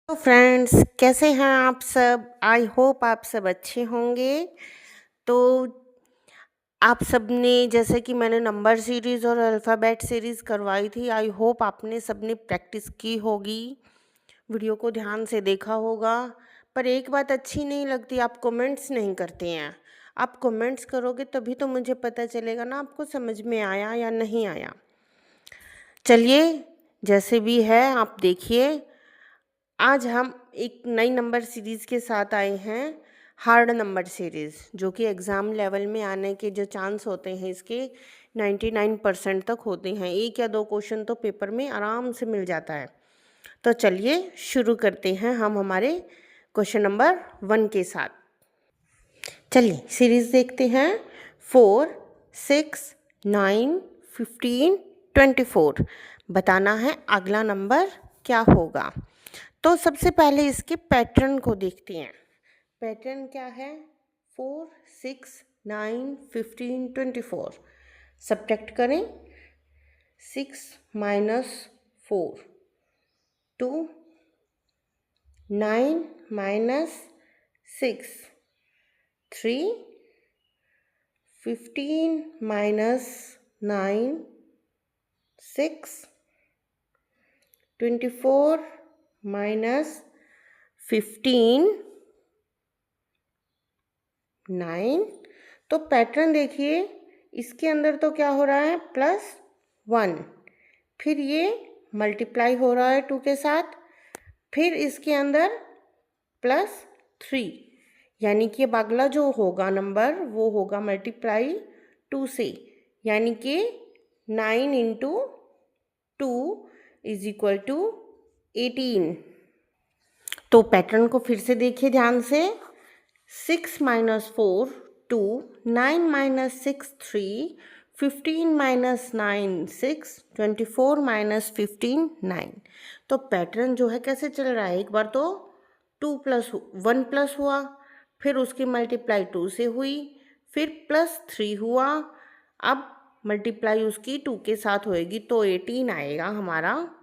तो फ्रेंड्स, कैसे हैं आप सब? आई होप आप सब अच्छे होंगे। तो आप सब ने, जैसे कि मैंने नंबर सीरीज़ और अल्फ़ाबेट सीरीज़ करवाई थी, आई होप आपने सबने प्रैक्टिस की होगी, वीडियो को ध्यान से देखा होगा। पर एक बात अच्छी नहीं लगती, आप कमेंट्स नहीं करते हैं। आप कमेंट्स करोगे तभी तो मुझे पता चलेगा ना आपको समझ में आया या नहीं आया। चलिए, जैसे भी है आप देखिए, आज हम एक नई नंबर सीरीज़ के साथ आए हैं, हार्ड नंबर सीरीज़, जो कि एग्ज़ाम लेवल में आने के जो चांस होते हैं इसके 99% तक होते हैं। एक या दो क्वेश्चन तो पेपर में आराम से मिल जाता है। तो चलिए शुरू करते हैं हम हमारे क्वेश्चन नंबर 1 के साथ। चलिए सीरीज़ देखते हैं। 4, 6, 9, 15, 24 बताना है अगला नंबर क्या होगा। तो सबसे पहले इसके पैटर्न को देखते हैं। पैटर्न क्या है? 4, 6, 9, 15, 24। सब्ट्रैक्ट करें। 6 माइनस 4 2, 9 माइनस 6 3, 15 माइनस 9 6, 24 माइनस 15 9। तो पैटर्न देखिए, इसके अंदर तो क्या हो रहा है? +1। फिर ये मल्टीप्लाई हो रहा है 2 के साथ। फिर इसके अंदर +3, यानी कि अब अगला जो होगा नंबर वो होगा मल्टीप्लाई 2 से, यानी कि 9 इंटू 2 इज इक्वल टू 18। तो पैटर्न को फिर से देखिए ध्यान से। 6 माइनस 4 2, 9 माइनस 6 3, 15 माइनस 9 6, 24 माइनस 15 9। तो पैटर्न जो है कैसे चल रहा है? एक बार तो 1 प्लस हुआ, फिर उसकी मल्टीप्लाई 2 से हुई, फिर +3 हुआ, अब मल्टीप्लाई उसकी 2 के साथ होएगी तो 18 आएगा हमारा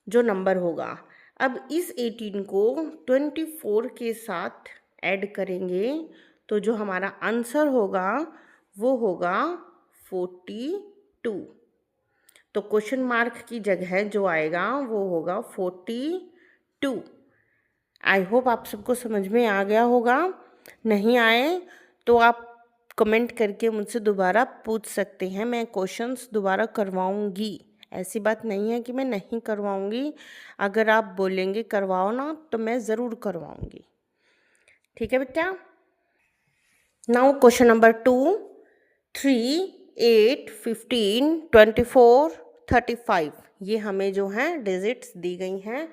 जो नंबर होगा। अब इस 18 को 24 के साथ ऐड करेंगे तो जो हमारा आंसर होगा वो होगा 42। तो क्वेश्चन मार्क की जगह जो आएगा वो होगा 42। आई होप आप सबको समझ में आ गया होगा। नहीं आए तो आप कमेंट करके मुझसे दोबारा पूछ सकते हैं, मैं क्वेश्चंस दोबारा करवाऊंगी। ऐसी बात नहीं है कि मैं नहीं करवाऊंगी, अगर आप बोलेंगे करवाओ ना तो मैं ज़रूर करवाऊंगी। ठीक है बेटा। Now question number 2। 3, 8, 15, 24, 35 ये हमें जो हैं डिजिट्स दी गई हैं।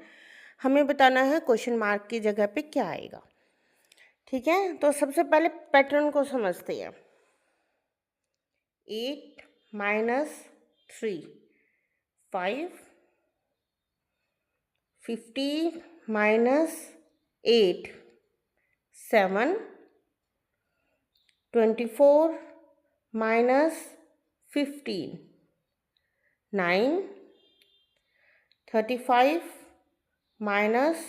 हमें बताना है क्वेश्चन मार्क की जगह पे क्या आएगा। ठीक है, तो सबसे पहले पैटर्न को समझते हैं। 8 माइनस 3 5, 50 माइनस 8 7, 24 माइनस 15 9, 35 माइनस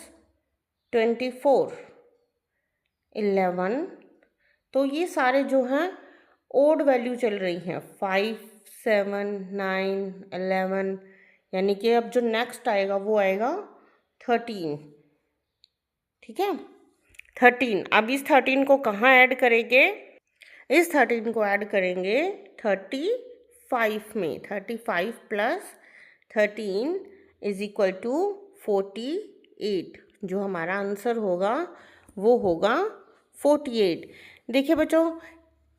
24 11। तो ये सारे जो हैं ओड वैल्यू चल रही हैं, 5, 7, 9, 11, यानी कि अब जो नेक्स्ट आएगा वो आएगा 13। ठीक है, 13। अब इस 13 को कहाँ ऐड करेंगे? इस 13 को ऐड करेंगे 35 में। 35 प्लस 13 इज इक्वल टू 48। जो हमारा आंसर होगा वो होगा 48। देखिए बच्चों,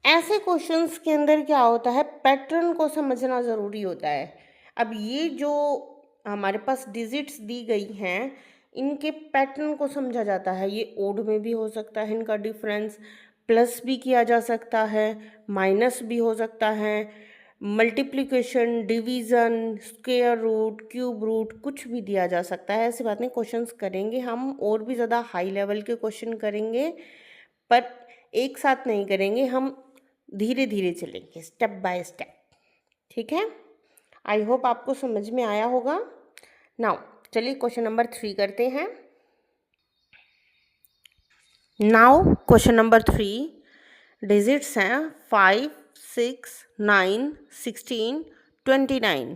ऐसे क्वेश्चंस के अंदर क्या होता है, पैटर्न को समझना ज़रूरी होता है। अब ये जो हमारे पास डिजिट्स दी गई हैं, इनके पैटर्न को समझा जाता है। ये ओड में भी हो सकता है, इनका डिफरेंस प्लस भी किया जा सकता है, माइनस भी हो सकता है, multiplication, division, square root, cube root, कुछ भी दिया जा सकता है। ऐसी बात नहीं, क्वेश्चंस करेंगे हम और भी ज़्यादा हाई लेवल के क्वेश्चन करेंगे, पर एक साथ नहीं करेंगे, हम धीरे धीरे चलेंगे, स्टेप बाय स्टेप। ठीक है, आई होप आपको समझ में आया होगा। नाउ चलिए क्वेश्चन नंबर 3 करते हैं। नाउ क्वेश्चन नंबर 3, डिजिट्स हैं 5, 6, 9, 16, 29।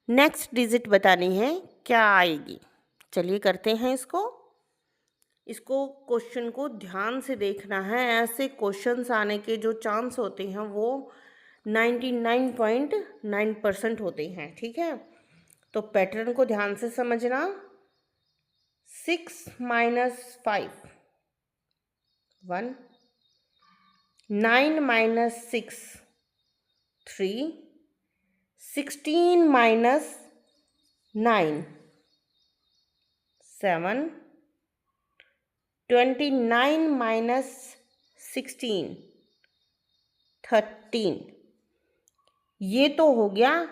नेक्स्ट डिजिट बतानी है, क्या आएगी? चलिए करते हैं इसको क्वेश्चन को ध्यान से देखना है। ऐसे क्वेश्चंस आने के जो चांस होते हैं वो 99.9% होते हैं, ठीक है। तो पैटर्न को ध्यान से समझना। 6 माइनस 5 1, 9 माइनस 6 3, 16 माइनस 9 7, 29 माइनस 16 13। ये तो हो गया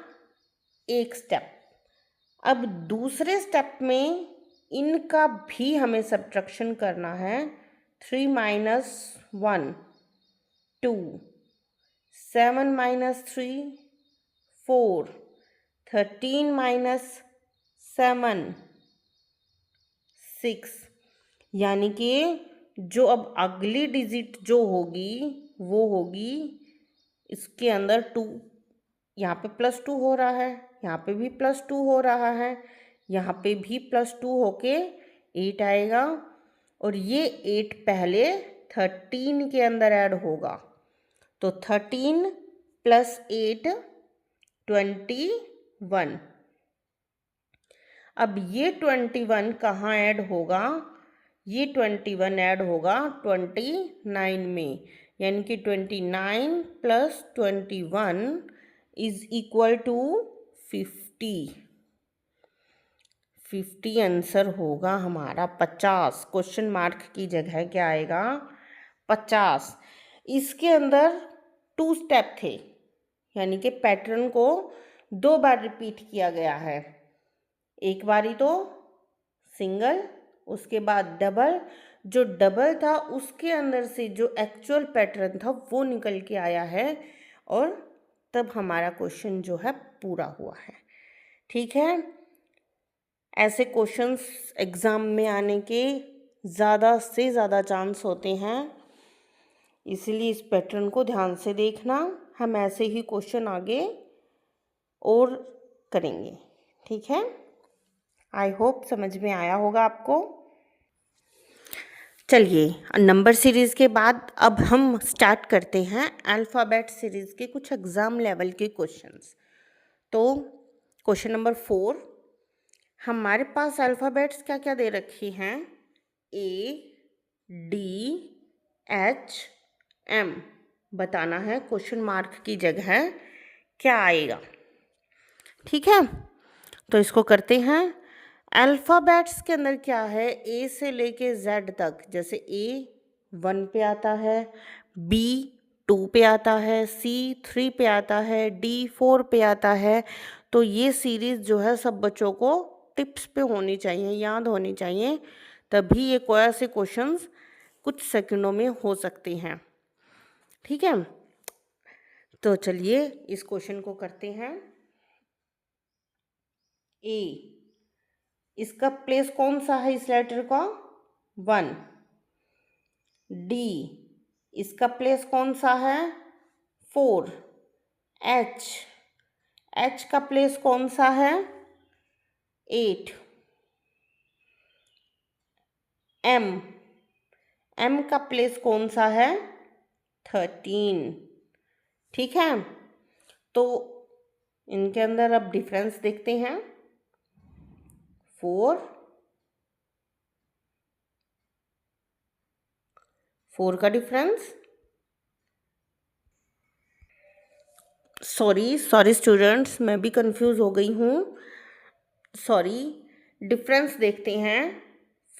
एक स्टेप। अब दूसरे स्टेप में इनका भी हमें सब्ट्रैक्शन करना है। 3 माइनस 1 2, 7 माइनस 3 4, 13 माइनस 7 6। यानी कि जो अब अगली डिजिट जो होगी वो होगी इसके अंदर 2। यहाँ पे +2 हो रहा है, यहाँ पे भी +2 हो रहा है, यहाँ पे भी +2 होके 8 आएगा। और ये 8 पहले 13 के अंदर ऐड होगा। तो 13 + 8 21। अब ये 21 कहाँ ऐड होगा? ये 21 ऐड होगा 29 में। यानी कि 29 + 21 इज इक्वल टू 50। 50 आंसर होगा हमारा 50। क्वेश्चन मार्क की जगह क्या आएगा? 50। इसके अंदर 2 स्टेप थे, यानी कि पैटर्न को 2 बार रिपीट किया गया है। एक बारी तो सिंगल, उसके बाद डबल। जो डबल था उसके अंदर से जो एक्चुअल पैटर्न था वो निकल के आया है और तब हमारा क्वेश्चन जो है पूरा हुआ है, ठीक है। ऐसे क्वेश्चंस एग्ज़ाम में आने के ज़्यादा से ज़्यादा चांस होते हैं, इसीलिए इस पैटर्न को ध्यान से देखना। हम ऐसे ही क्वेश्चन आगे और करेंगे, ठीक है। आई होप समझ में आया होगा आपको। चलिए नंबर सीरीज़ के बाद अब हम स्टार्ट करते हैं अल्फ़ाबेट सीरीज़ के कुछ एग्ज़ाम लेवल के क्वेश्चंस। तो क्वेश्चन नंबर 4, हमारे पास अल्फ़ाबेट्स क्या क्या दे रखी हैं? ADHM बताना है। क्वेश्चन मार्क की जगह क्या आएगा, ठीक है। तो इसको करते हैं। अल्फ़ाबेट्स के अंदर क्या है? ए से लेके जेड तक। जैसे ए 1 पे आता है, बी 2 पे आता है, सी 3 पे आता है, डी 4 पे आता है। तो ये सीरीज़ जो है सब बच्चों को टिप्स पे होनी चाहिए, याद होनी चाहिए, तभी ये कोई ऐसे क्वेश्चंस कुछ सेकंडों में हो सकते हैं, ठीक है। तो चलिए इस क्वेश्चन को करते हैं। ए, इसका प्लेस कौन सा है इस लेटर का? 1। डी, इसका प्लेस कौन सा है? 4। एच, एच का प्लेस कौन सा है? 8। एम, एम का प्लेस कौन सा है? 13, ठीक है। तो इनके अंदर अब डिफरेंस देखते हैं। 4 का डिफरेंस, सॉरी स्टूडेंट्स, मैं भी कंफ्यूज हो गई हूँ, सॉरी। डिफरेंस देखते हैं।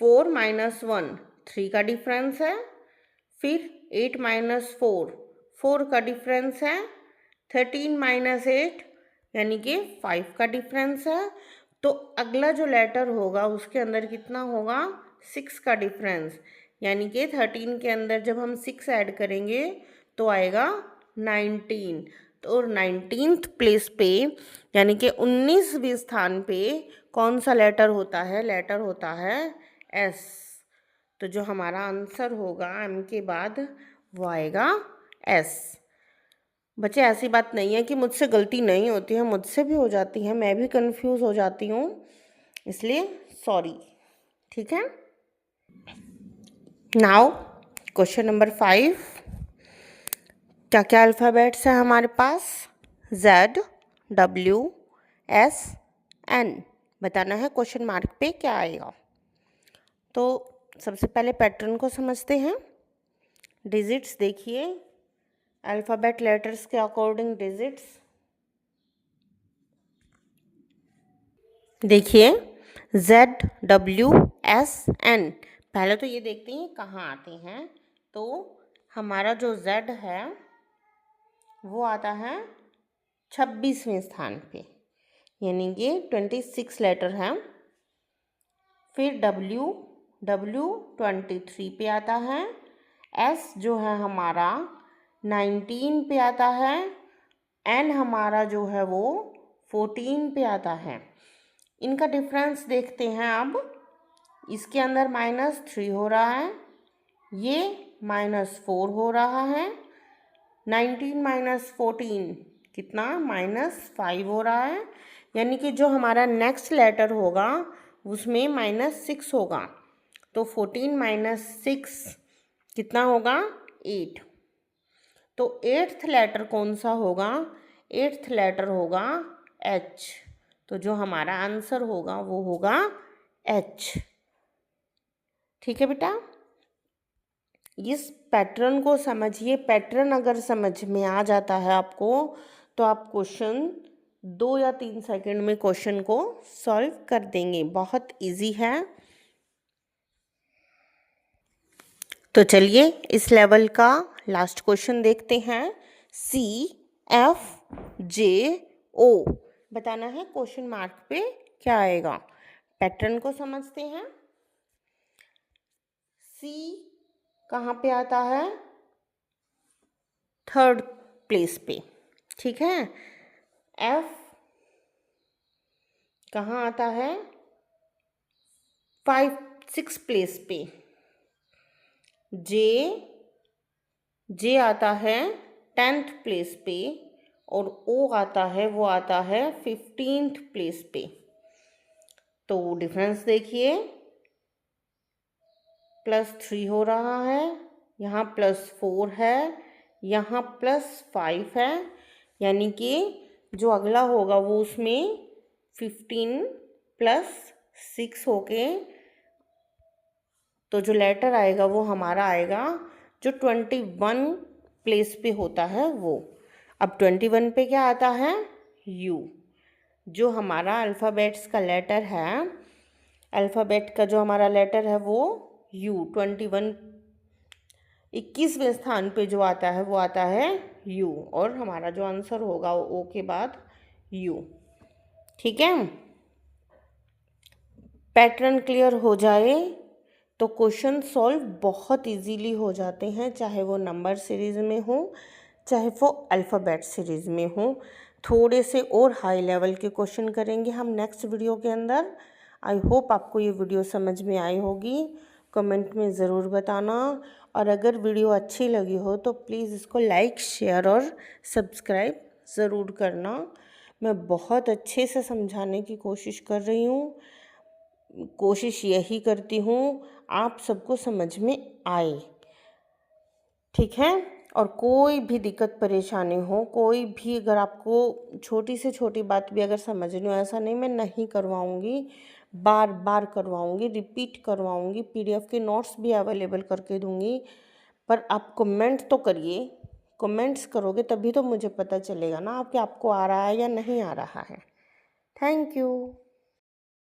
4 - 1 3 का डिफरेंस है। फिर 8 - 4 4 का डिफरेंस है। 13 - 8 यानी कि 5 का डिफरेंस है। तो अगला जो लेटर होगा उसके अंदर कितना होगा? 6 का डिफरेंस। यानी कि 13 के अंदर जब हम 6 ऐड करेंगे तो आएगा 19। तो 19th प्लेस पे यानी कि 19वें स्थान पे कौन सा लेटर होता है? लेटर होता है एस। तो जो हमारा आंसर होगा एम के बाद वो आएगा एस। बच्चे ऐसी बात नहीं है कि मुझसे गलती नहीं होती है, मुझसे भी हो जाती है, मैं भी कंफ्यूज हो जाती हूँ, इसलिए सॉरी। ठीक है। Now question number 5। क्या क्या अल्फ़ाबेट्स है हमारे पास? ZWSN। बताना है क्वेश्चन मार्क पे क्या आएगा। तो सबसे पहले पैटर्न को समझते हैं। डिजिट्स देखिए, अल्फ़ाबेट लेटर्स के अकॉर्डिंग डिजिट्स देखिए, ZWSN। पहले तो ये देखते हैं कहाँ आते हैं। तो हमारा जो Z है वो आता है 26वें स्थान पे, यानी कि 26 लेटर है। फिर W 23 पे आता है। S जो है हमारा 19 पे आता है। N हमारा जो है वो 14 पे आता है। इनका डिफरेंस देखते हैं अब। इसके अंदर -3 हो रहा है, ये -4 हो रहा है। 19 - 14 कितना? -5 हो रहा है, यानी कि जो हमारा नेक्स्ट लेटर होगा उसमें -6 होगा। तो 14 - 6 कितना होगा? 8। तो 8th लेटर कौन सा होगा? 8th लेटर होगा H। तो जो हमारा आंसर होगा वो होगा H। ठीक है बेटा, इस पैटर्न को समझिए। पैटर्न अगर समझ में आ जाता है आपको तो आप क्वेश्चन 2 या 3 सेकंड में क्वेश्चन को सॉल्व कर देंगे। बहुत इजी है। तो चलिए इस लेवल का लास्ट क्वेश्चन देखते हैं। CFJO बताना है क्वेश्चन मार्क पे क्या आएगा। पैटर्न को समझते हैं। C कहाँ पे आता है? 3rd प्लेस पे। ठीक है। F कहाँ आता है? 6 प्लेस पे। J आता है 10th प्लेस पे। और O आता है, वो आता है 15th प्लेस पे। तो डिफरेंस देखिए, +3 हो रहा है, यहाँ +4 है, यहाँ +5 है, यानी कि जो अगला होगा वो उसमें 15 + 6 होके तो जो लेटर आएगा वो हमारा आएगा जो 21 प्लेस पे होता है वो। अब 21 पे क्या आता है? U। जो हमारा अल्फ़ाबेट्स का लेटर है, अल्फ़ाबेट का जो हमारा लेटर है वो U। 21वें स्थान पे जो आता है वो आता है U। और हमारा जो आंसर होगा वो O के बाद U। ठीक है। पैटर्न क्लियर हो जाए तो क्वेश्चन सॉल्व बहुत इजीली हो जाते हैं, चाहे वो नंबर सीरीज़ में हो चाहे वो अल्फ़ाबेट सीरीज़ में हो। थोड़े से और हाई लेवल के क्वेश्चन करेंगे हम नेक्स्ट वीडियो के अंदर। आई होप आपको ये वीडियो समझ में आई होगी। कमेंट में ज़रूर बताना, और अगर वीडियो अच्छी लगी हो तो प्लीज़ इसको लाइक, शेयर और सब्सक्राइब ज़रूर करना। मैं बहुत अच्छे से समझाने की कोशिश कर रही हूँ। कोशिश यही करती हूँ आप सबको समझ में आए। ठीक है। और कोई भी दिक्कत परेशानी हो, कोई भी अगर आपको छोटी से छोटी बात भी अगर समझनी हो, ऐसा नहीं मैं नहीं करवाऊँगी, बार बार करवाऊँगी, रिपीट करवाऊँगी, PDF के नोट्स भी अवेलेबल करके दूँगी। पर आप कमेंट तो करिए। कमेंट्स करोगे तभी तो मुझे पता चलेगा ना कि आपको आ रहा है या नहीं आ रहा है। Thank you.